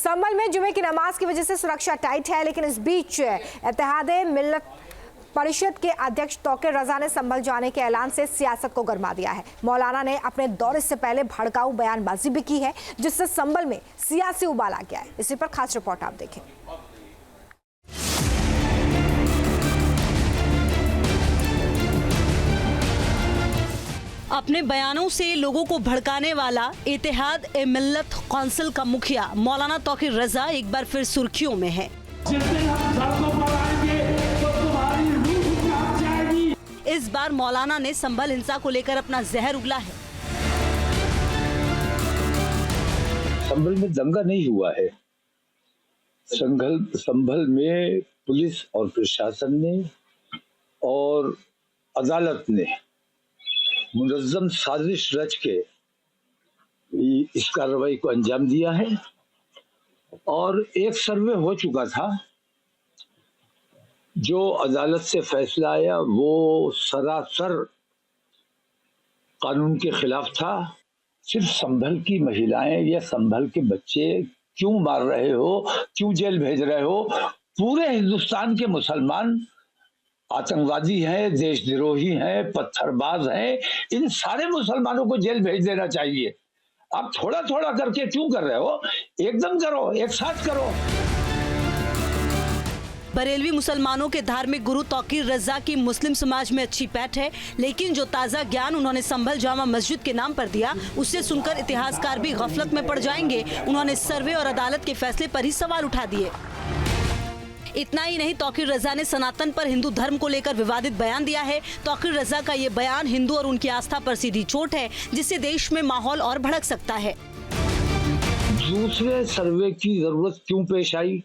संभल में जुमे की नमाज की वजह से सुरक्षा टाइट है, लेकिन इस बीच इत्तेहाद-ए-मिल्लत परिषद के अध्यक्ष तौकीर रजा ने संभल जाने के ऐलान से सियासत को गरमा दिया है। मौलाना ने अपने दौरे से पहले भड़काऊ बयानबाजी भी की है, जिससे संभल में सियासी उबाल आ गया है। इसी पर खास रिपोर्ट आप देखें। अपने बयानों से लोगों को भड़काने वाला इत्तेहाद-ए-मिल्लत कौंसिल का मुखिया मौलाना तौकीर रजा एक बार फिर सुर्खियों में है। जिस दिन हम सड़कों पर आएंगे तो तुम्हारी रूह कांप जाएगी। इस बार मौलाना ने संभल हिंसा को लेकर अपना जहर उगला है। संभल में दंगा नहीं हुआ है। संभल में पुलिस और प्रशासन ने और अदालत ने मुनज़्ज़म साजिश रच के इस कार्रवाई को अंजाम दिया है और एक सर्वे हो चुका था। जो अदालत से फैसला आया वो सरासर कानून के खिलाफ था। सिर्फ संभल की महिलाएं या संभल के बच्चे क्यों मार रहे हो, क्यों जेल भेज रहे हो? पूरे हिंदुस्तान के मुसलमान आतंकवादी हैं, देशद्रोही हैं, पत्थरबाज हैं। इन सारे मुसलमानों को जेल भेज देना चाहिए। आप थोड़ा थोड़ा करके क्यों कर रहे हो? एकदम करो, एक साथ करो। बरेलवी मुसलमानों के धार्मिक गुरु तौकीर रजा की मुस्लिम समाज में अच्छी पैठ है, लेकिन जो ताज़ा ज्ञान उन्होंने संभल जामा मस्जिद के नाम पर दिया, उससे सुनकर इतिहासकार भी गफलत में पड़ जाएंगे। उन्होंने सर्वे और अदालत के फैसले पर ही सवाल उठा दिए। इतना ही नहीं, तौकीर रजा ने सनातन पर हिंदू धर्म को लेकर विवादित बयान दिया है। तौकीर रजा का ये बयान हिंदू और उनकी आस्था पर सीधी चोट है, जिससे देश में माहौल और भड़क सकता है। दूसरे सर्वे की जरूरत क्यों पेश आई?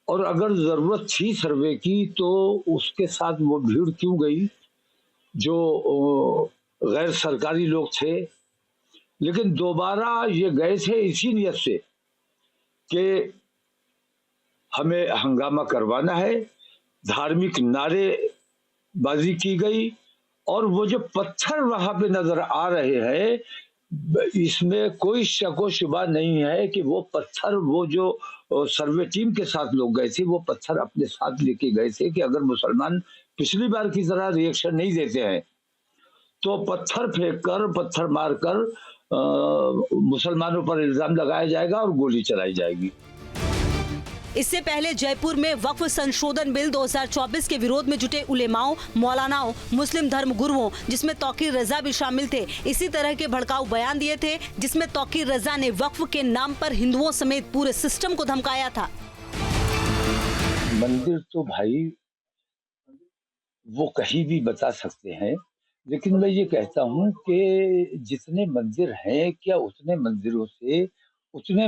और अगर जरूरत थी सर्वे की तो उसके साथ वो भीड़ क्यों गई जो गैर सरकारी लोग थे? लेकिन दोबारा ये गए थे इसी नियत से कि हमें हंगामा करवाना है। धार्मिक नारेबाजी की गई और वो जो पत्थर वहां पे नजर आ रहे हैं, इसमें कोई शक व शुबा नहीं है कि वो पत्थर, वो जो सर्वे टीम के साथ लोग गए थे, वो पत्थर अपने साथ लेके गए थे कि अगर मुसलमान पिछली बार की तरह रिएक्शन नहीं देते हैं तो पत्थर फेंक कर, पत्थर मारकर मुसलमानों पर इल्जाम लगाया जाएगा और गोली चलाई जाएगी। इससे पहले जयपुर में वक्फ संशोधन बिल 2024 के विरोध में जुटे उलेमाओं, मौलानाओं, मुस्लिम धर्म गुरुओं, जिसमें तौकीर रजा भी शामिल थे, इसी तरह के भड़काऊ बयान दिए थे, जिसमें तौकीर रजा ने वक्फ के नाम पर हिंदुओं समेत पूरे सिस्टम को धमकाया था। मंदिर तो भाई वो कहीं भी बता सकते हैं, लेकिन मैं ये कहता हूँ कि जितने मंदिर हैं, क्या उतने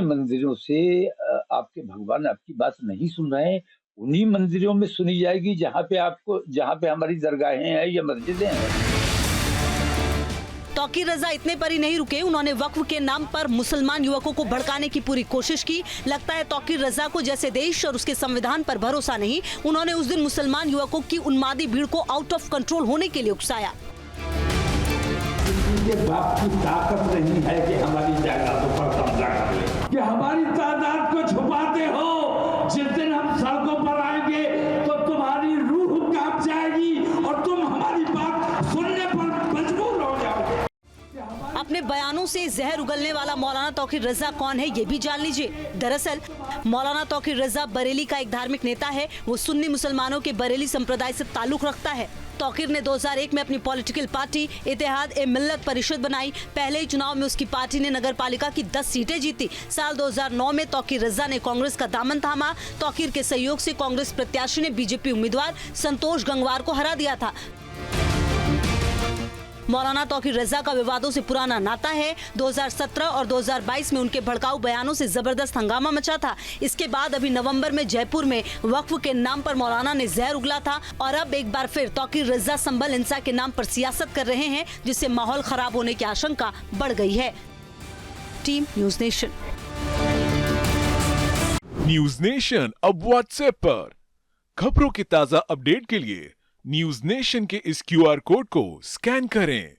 मंदिरों से आपके भगवान आपकी बात नहीं सुन रहे हैं? उन्हीं मंदिरों में सुनी जाएगी जहाँ पे हमारी दरगाहें हैं या मस्जिदें हैं। तौकीर रजा इतने पर ही नहीं रुके, उन्होंने वक्फ के नाम पर मुसलमान युवकों को भड़काने की पूरी कोशिश की। लगता है तौकीर रजा को जैसे देश और उसके संविधान पर भरोसा नहीं, उन्होंने उस दिन मुसलमान युवकों की उन्मादी भीड़ को आउट ऑफ कंट्रोल होने के लिए उकसाया। ये बाप की ताकत नहीं है कि हमारी जायदादों पर कब्जा कर ले, कि हमारी तादाद को छुपाते हो। जिस दिन हम सड़कों पर आएंगे तो तुम्हारी रूह कांप जाएगी और तुम हमारी बात सुनने पर मजबूर हो जाओगे। अपने बयानों से जहर उगलने वाला मौलाना तौकीर रजा कौन है, ये भी जान लीजिए। दरअसल मौलाना तौकीर रजा बरेली का एक धार्मिक नेता है। वो सुन्नी मुसलमानों के बरेली संप्रदाय से ताल्लुक रखता है। तौकीर ने 2001 में अपनी पॉलिटिकल पार्टी इत्तेहाद-ए-मिल्लत परिषद बनाई। पहले ही चुनाव में उसकी पार्टी ने नगर पालिका की 10 सीटें जीती। साल 2009 में तौकीर रजा ने कांग्रेस का दामन थामा। तौकीर के सहयोग से कांग्रेस प्रत्याशी ने बीजेपी उम्मीदवार संतोष गंगवार को हरा दिया था। मौलाना तौकीर रजा का विवादों से पुराना नाता है। 2017 और 2022 में उनके भड़काऊ बयानों से जबरदस्त हंगामा मचा था। इसके बाद अभी नवंबर में जयपुर में वक्फ के नाम पर मौलाना ने जहर उगला था और अब एक बार फिर तौकीर रजा संभल हिंसा के नाम पर सियासत कर रहे हैं, जिससे माहौल खराब होने की आशंका बढ़ गई है। Team news nation. News nation अब व्हाट्सएप पर खबरों की ताजा अपडेट के लिए न्यूज़ नेशन के इस QR कोड को स्कैन करें।